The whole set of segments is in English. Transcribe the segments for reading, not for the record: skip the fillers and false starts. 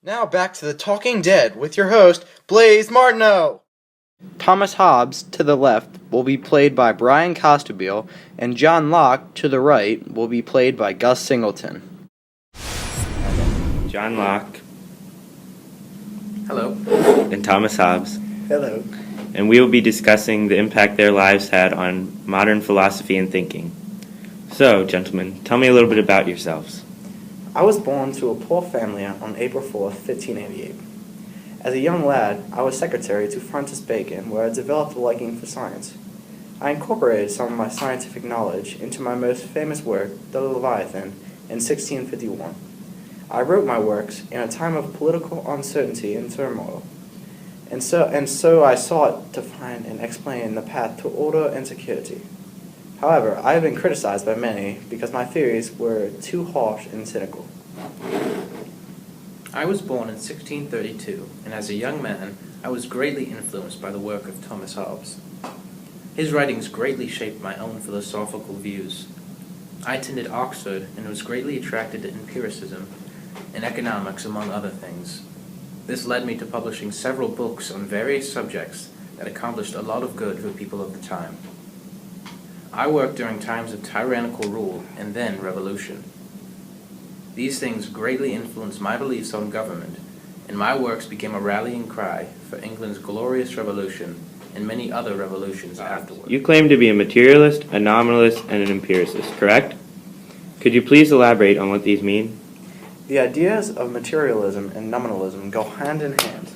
Now back to the Talking Dead with your host, Blaze Martineau. Thomas Hobbes, to the left, will be played by Brian Costabile, and John Locke, to the right, will be played by Gus Singleton. John Locke. Hello. And Thomas Hobbes. Hello. And we will be discussing the impact their lives had on modern philosophy and thinking. So, gentlemen, tell me a little bit about yourselves. I was born to a poor family on April 4th, 1588. As a young lad, I was secretary to Francis Bacon, where I developed a liking for science. I incorporated some of my scientific knowledge into my most famous work, The Leviathan, in 1651. I wrote my works in a time of political uncertainty and turmoil, and so I sought to find and explain the path to order and security. However, I have been criticized by many because my theories were too harsh and cynical. I was born in 1632, and as a young man, I was greatly influenced by the work of Thomas Hobbes. His writings greatly shaped my own philosophical views. I attended Oxford and was greatly attracted to empiricism and economics, among other things. This led me to publishing several books on various subjects that accomplished a lot of good for people of the time. I worked during times of tyrannical rule and then revolution. These things greatly influenced my beliefs on government, and my works became a rallying cry for England's glorious revolution and many other revolutions afterward. You claim to be a materialist, a nominalist, and an empiricist, correct? Could you please elaborate on what these mean? The ideas of materialism and nominalism go hand in hand.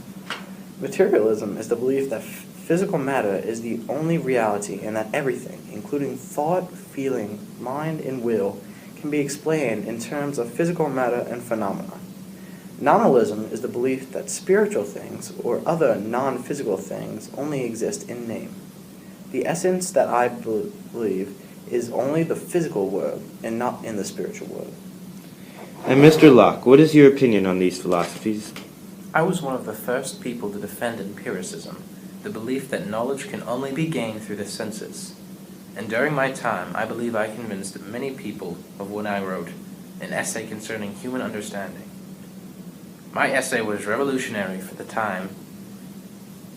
Materialism is the belief that physical matter is the only reality and that everything, including thought, feeling, mind, and will, can be explained in terms of physical matter and phenomena. Nominalism is the belief that spiritual things or other non-physical things only exist in name. The essence that I believe is only the physical world and not in the spiritual world. And Mr. Locke, what is your opinion on these philosophies? I was one of the first people to defend empiricism, the belief that knowledge can only be gained through the senses. And during my time, I believe I convinced many people of what I wrote, an essay concerning human understanding. My essay was revolutionary for the time,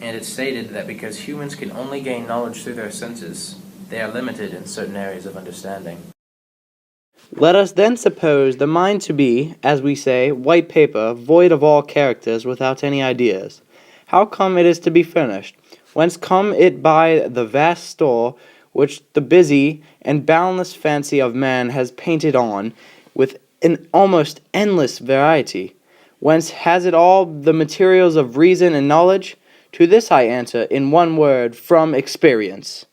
and it stated that because humans can only gain knowledge through their senses, they are limited in certain areas of understanding. Let us then suppose the mind to be, as we say, white paper, void of all characters, without any ideas. How come it is to be furnished? Whence come it by the vast store which the busy and boundless fancy of man has painted on, with an almost endless variety? Whence has it all the materials of reason and knowledge? To this I answer in one word, from experience.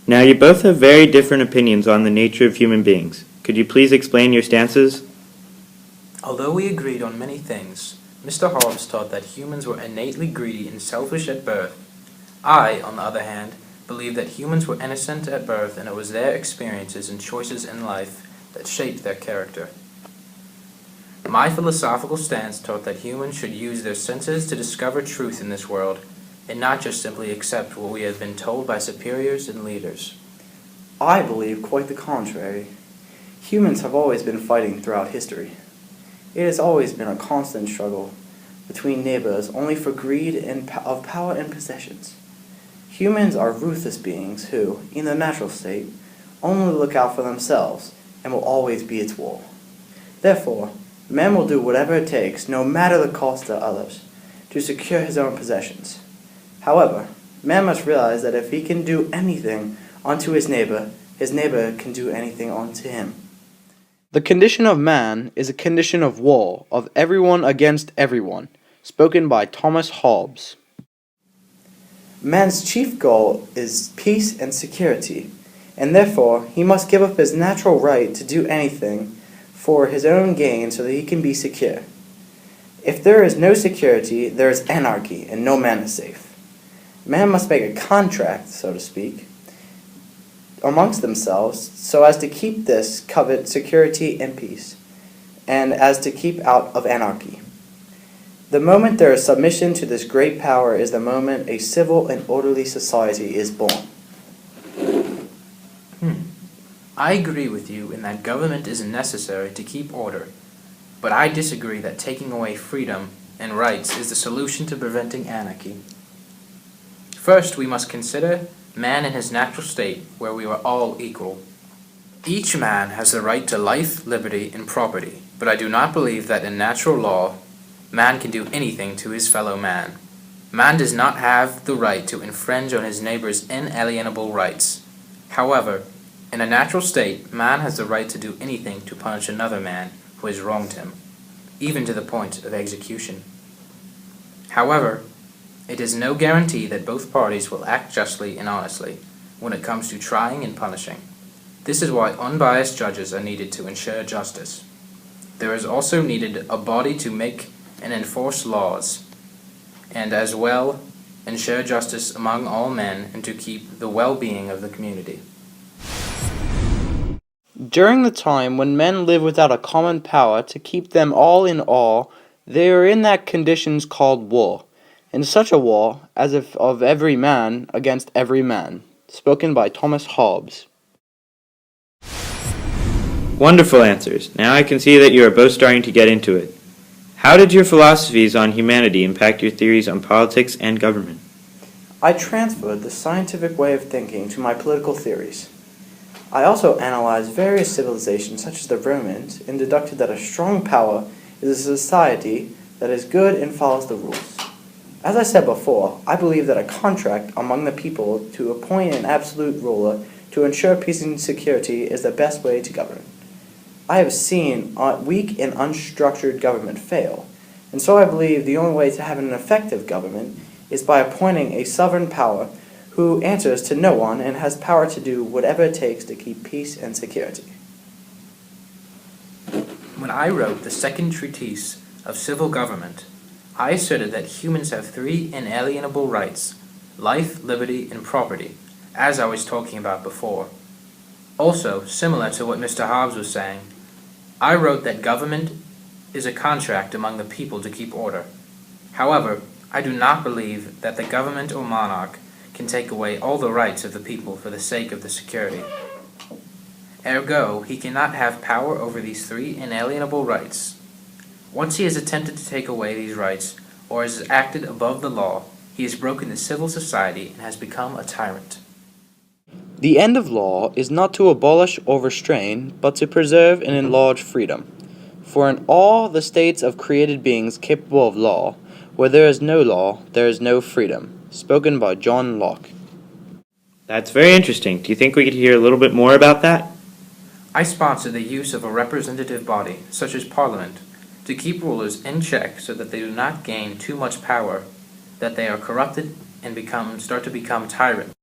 Now, you both have very different opinions on the nature of human beings. Could you please explain your stances? Although we agreed on many things, Mr. Hobbes taught that humans were innately greedy and selfish at birth. I, on the other hand, believe that humans were innocent at birth and it was their experiences and choices in life that shaped their character. My philosophical stance taught that humans should use their senses to discover truth in this world, and not just simply accept what we have been told by superiors and leaders. I believe quite the contrary. Humans have always been fighting throughout history. It has always been a constant struggle between neighbors only for greed of power and possessions. Humans are ruthless beings who, in their natural state, only look out for themselves and will always be its war. Therefore, man will do whatever it takes, no matter the cost to others, to secure his own possessions. However, man must realize that if he can do anything unto his neighbor can do anything unto him. The condition of man is a condition of war, of everyone against everyone, spoken by Thomas Hobbes. Man's chief goal is peace and security, and therefore he must give up his natural right to do anything for his own gain so that he can be secure. If there is no security, there is anarchy, and no man is safe. Man must make a contract, so to speak, amongst themselves so as to keep this covet security and peace, and as to keep out of anarchy. The moment there is submission to this great power is the moment a civil and orderly society is born. I agree with you in that government is necessary to keep order, But I disagree that taking away freedom and rights is the solution to preventing anarchy. First, we must consider man in his natural state, where we are all equal. Each man has the right to life, liberty, and property, but I do not believe that in natural law, man can do anything to his fellow man. Man does not have the right to infringe on his neighbor's inalienable rights. However, in a natural state, man has the right to do anything to punish another man who has wronged him, even to the point of execution. However, it is no guarantee that both parties will act justly and honestly when it comes to trying and punishing. This is why unbiased judges are needed to ensure justice. There is also needed a body to make and enforce laws, and as well ensure justice among all men and to keep the well-being of the community. During the time when men live without a common power to keep them all in awe, they are in that conditions called war. In such a war, as if of every man against every man. Spoken by Thomas Hobbes. Wonderful answers. Now I can see that you are both starting to get into it. How did your philosophies on humanity impact your theories on politics and government? I transferred the scientific way of thinking to my political theories. I also analyzed various civilizations such as the Romans and deducted that a strong power is a society that is good and follows the rules. As I said before, I believe that a contract among the people to appoint an absolute ruler to ensure peace and security is the best way to govern. I have seen weak and unstructured government fail, and so I believe the only way to have an effective government is by appointing a sovereign power who answers to no one and has power to do whatever it takes to keep peace and security. When I wrote the Second Treatise of Civil Government, I asserted that humans have three inalienable rights: life, liberty, and property, as I was talking about before. Also, similar to what Mr. Hobbes was saying, I wrote that government is a contract among the people to keep order. However, I do not believe that the government or monarch can take away all the rights of the people for the sake of the security. Ergo, he cannot have power over these three inalienable rights. Once he has attempted to take away these rights, or has acted above the law, he has broken the civil society and has become a tyrant. The end of law is not to abolish or restrain, but to preserve and enlarge freedom. For in all the states of created beings capable of law, where there is no law, there is no freedom. Spoken by John Locke. That's very interesting. Do you think we could hear a little bit more about that? I sponsor the use of a representative body, such as Parliament, to keep rulers in check so that they do not gain too much power, that they are corrupted and start to become tyrants.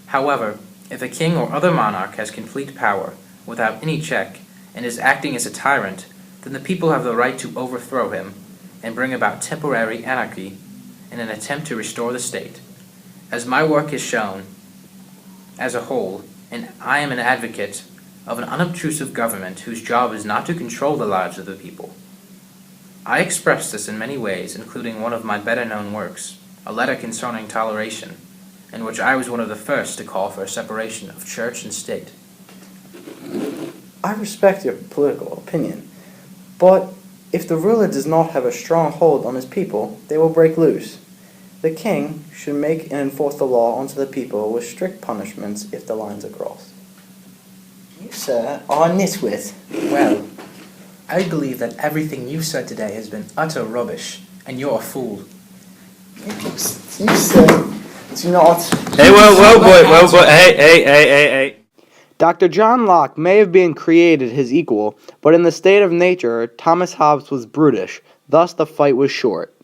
However, if a king or other monarch has complete power, without any check, and is acting as a tyrant, then the people have the right to overthrow him and bring about temporary anarchy in an attempt to restore the state. As my work has shown, as a whole, and I am an advocate of an unobtrusive government whose job is not to control the lives of the people. I express this in many ways, including one of my better-known works, A Letter Concerning Toleration, in which I was one of the first to call for a separation of church and state. I respect your political opinion, but if the ruler does not have a strong hold on his people, they will break loose. The king should make and enforce the law onto the people with strict punishments if the lines are crossed. You, sir, are a nitwit. Well, I believe that everything you said today has been utter rubbish, and you're a fool. You, sir, do not... Hey, whoa, boy, hey. Dr. John Locke may have been created his equal, but in the state of nature, Thomas Hobbes was brutish, thus the fight was short.